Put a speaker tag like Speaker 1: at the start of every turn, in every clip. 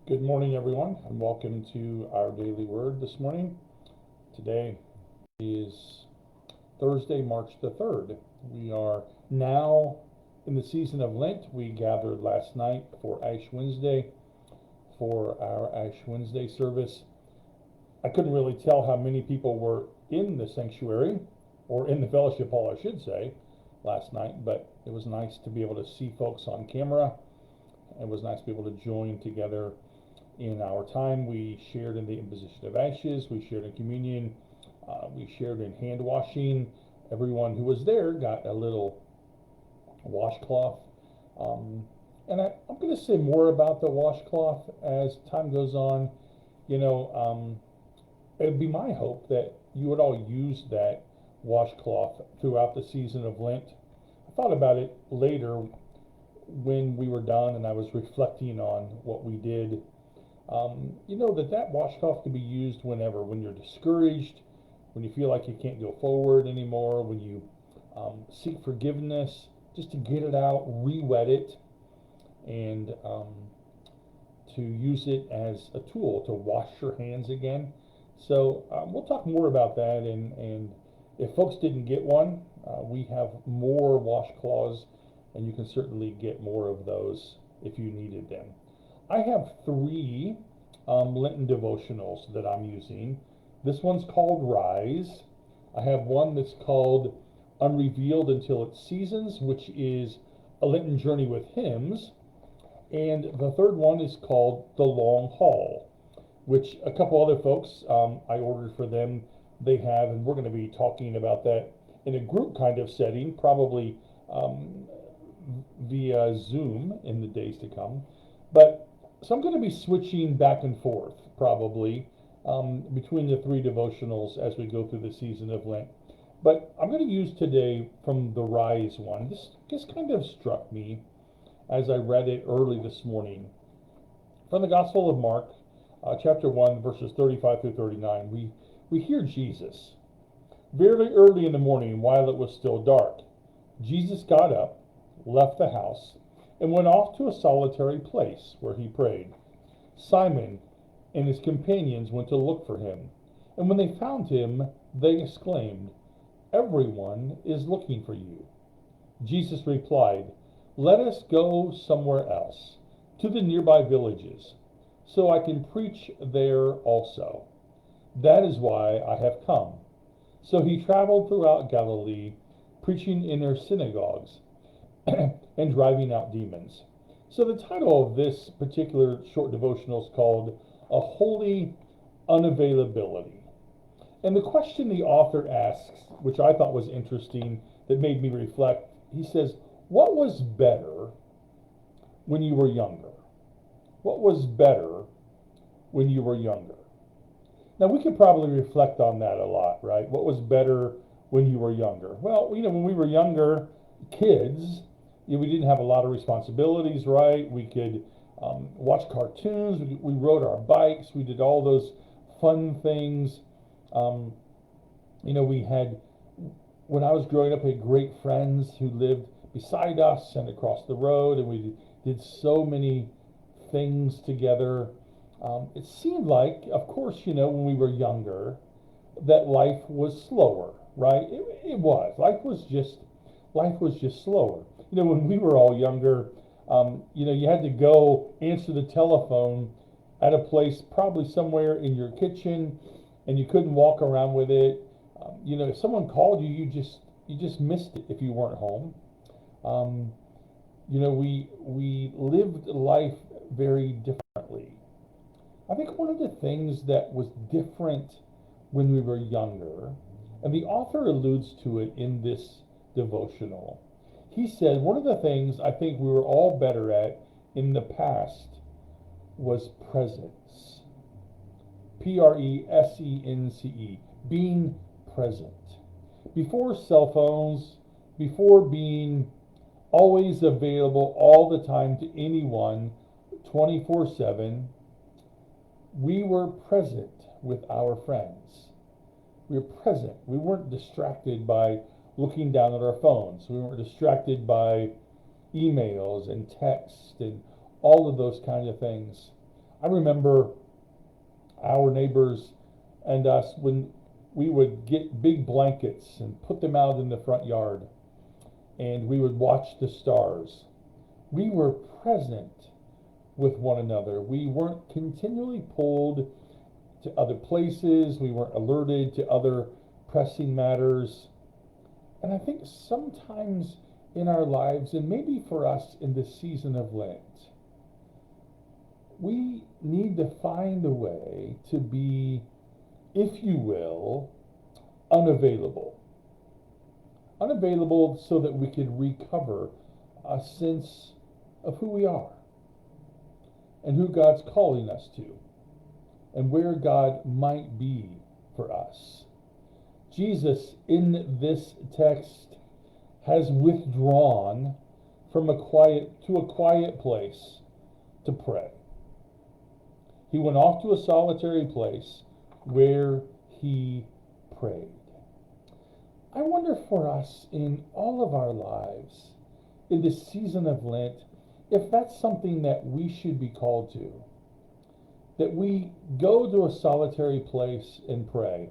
Speaker 1: Good morning, everyone, and welcome to our daily word this morning. Today is Thursday, March the 3rd. We are now in the season of Lent. We gathered last night for Ash Wednesday for our Ash Wednesday service. I couldn't really tell how many people were in the sanctuary, or in the fellowship hall, I should say, last night, but it was nice to be able to see folks on camera. It was nice to be able to join together in our time. We shared in the imposition of ashes, we shared in communion, we shared in hand washing. Everyone who was there got a little washcloth. Um, I'm going to say more about the washcloth as time goes on. You know, it'd be my hope that you would all use that washcloth throughout the season of Lent. I thought about it later when we were done and I was reflecting on what we did. That washcloth can be used whenever, when you're discouraged, when you feel like you can't go forward anymore, when you seek forgiveness, just to get it out, re-wet it, and to use it as a tool to wash your hands again. So we'll talk more about that, and if folks didn't get one, we have more washcloths, and you can certainly get more of those if you needed them. I have three Lenten devotionals that I'm using. This one's called Rise. I have one that's called Unrevealed Until Its Seasons, which is a Lenten journey with hymns. And the third one is called The Long Haul, which a couple other folks I ordered for them. They have, and we're going to be talking about that in a group kind of setting, probably via Zoom in the days to come. But so I'm going to be switching back and forth probably between the three devotionals as we go through the season of Lent. But I'm going to use today from the Rise one. This just kind of struck me as I read it early this morning. From the Gospel of Mark, chapter 1, verses 35 through 39, we hear Jesus. Very early in the morning, while it was still dark, Jesus got up, left the house, and went off to a solitary place where he prayed. Simon and his companions went to look for him, and when they found him, they exclaimed, "Everyone is looking for you." Jesus replied, "Let us go somewhere else, to the nearby villages, so I can preach there also. That is why I have come." So he traveled throughout Galilee, preaching in their synagogues and driving out demons. So the title of this particular short devotional is called A Holy Unavailability. And the question the author asks, which I thought was interesting, that made me reflect, he says, what was better when you were younger? What was better when you were younger? Now we could probably reflect on that a lot, right? What was better when you were younger? Well, when we were younger, kids, we didn't have a lot of responsibilities, right? We could watch cartoons, we rode our bikes, we did all those fun things. We had, when I was growing up, we had great friends who lived beside us and across the road, and we did so many things together. It seemed like, of course, when we were younger, that life was slower, right? It was. Life was just slower. When we were all younger, you had to go answer the telephone at a place, probably somewhere in your kitchen, and you couldn't walk around with it. If someone called you, you just missed it if you weren't home. We lived life very differently. I think one of the things that was different when we were younger, and the author alludes to it in this devotional, he said one of the things I think we were all better at in the past was presence. Presence, being present. Before cell phones, before being always available all the time to anyone 24/7, we were present with our friends. We were present. We weren't distracted by looking down at our phones. We weren't distracted by emails and text and all of those kind of things. I remember our neighbors and us when we would get big blankets and put them out in the front yard, and we would watch the stars. We were present with one another. We weren't continually pulled to other places. We weren't alerted to other pressing matters. And I think sometimes in our lives, and maybe for us in this season of Lent, we need to find a way to be, if you will, unavailable. Unavailable so that we can recover a sense of who we are and who God's calling us to and where God might be for us. Jesus, in this text, has withdrawn from a quiet place to pray. He went off to a solitary place where he prayed. I wonder for us in all of our lives, in this season of Lent, if that's something that we should be called to. That we go to a solitary place and pray.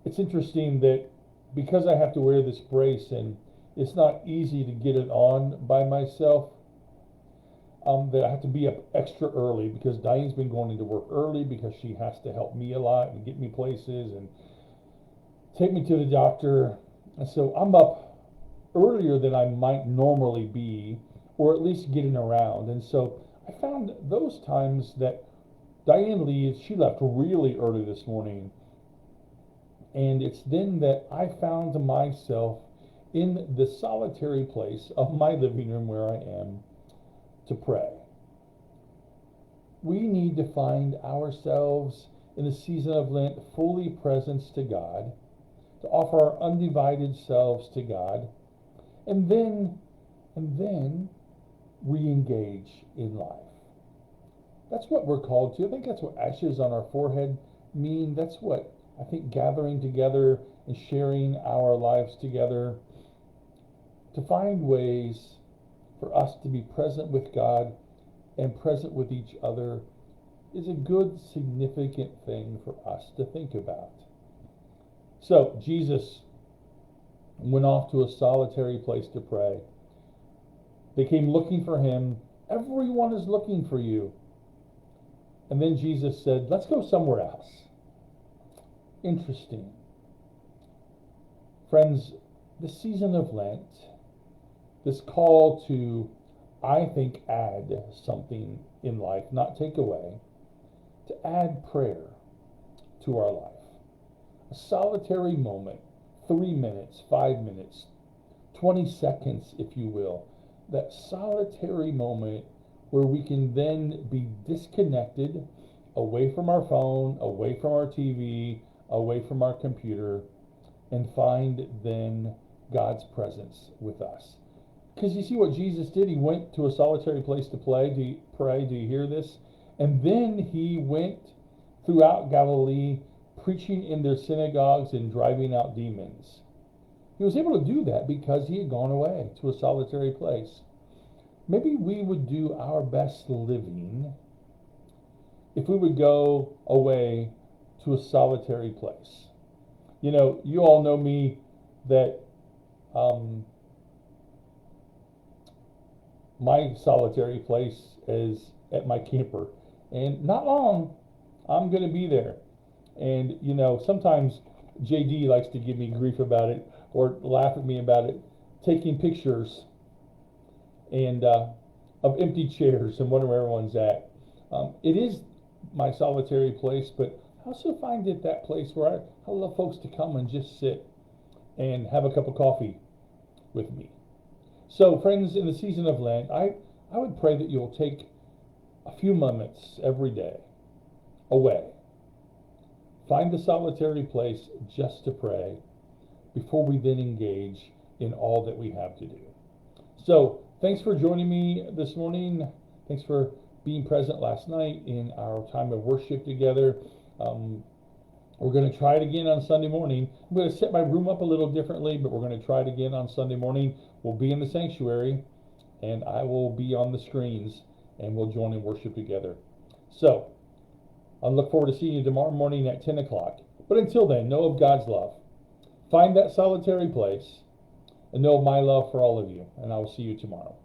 Speaker 1: It's interesting that because I have to wear this brace and it's not easy to get it on by myself, that I have to be up extra early because Diane's been going into work early because she has to help me a lot and get me places and take me to the doctor. And so I'm up earlier than I might normally be, or at least getting around. And so I found those times that Diane leaves, she left really early this morning. And it's then that I found myself in the solitary place of my living room where I am to pray. We need to find ourselves in the season of Lent fully present to God, to offer our undivided selves to God, and then re-engage in life. That's what we're called to. I think that's what ashes on our forehead mean. That's what I think gathering together and sharing our lives together, to find ways for us to be present with God and present with each other, is a good, significant thing for us to think about. So Jesus went off to a solitary place to pray. They came looking for him. Everyone is looking for you. And then Jesus said, let's go somewhere else. Interesting. Friends, the season of Lent, this call to, I think, add something in life, not take away, to add prayer to our life. A solitary moment, 3 minutes, 5 minutes, 20 seconds, if you will. That solitary moment where we can then be disconnected, away from our phone, away from our TV, away from our computer, and find then God's presence with us. Because you see what Jesus did? He went to a solitary place to pray. Do you hear this? And then he went throughout Galilee, preaching in their synagogues and driving out demons. He was able to do that because he had gone away to a solitary place. Maybe we would do our best living if we would go away to a solitary place. You know, you all know me that my solitary place is at my camper. And not long, I'm going to be there. And, you know, sometimes JD likes to give me grief about it or laugh at me about it, taking pictures and of empty chairs and wondering where everyone's at. It is my solitary place, but I also find it that place where I love folks to come and just sit and have a cup of coffee with me. So, friends, in the season of Lent, I would pray that you'll take a few moments every day away. Find the solitary place just to pray before we then engage in all that we have to do. So, thanks for joining me this morning. Thanks for being present last night in our time of worship together. We're going to try it again on Sunday morning. I'm going to set my room up a little differently, but we're going to try it again on Sunday morning. We'll be in the sanctuary, and I will be on the screens, and we'll join in worship together. So, I look forward to seeing you tomorrow morning at 10 o'clock. But until then, know of God's love. Find that solitary place and know of my love for all of you. And I will see you tomorrow.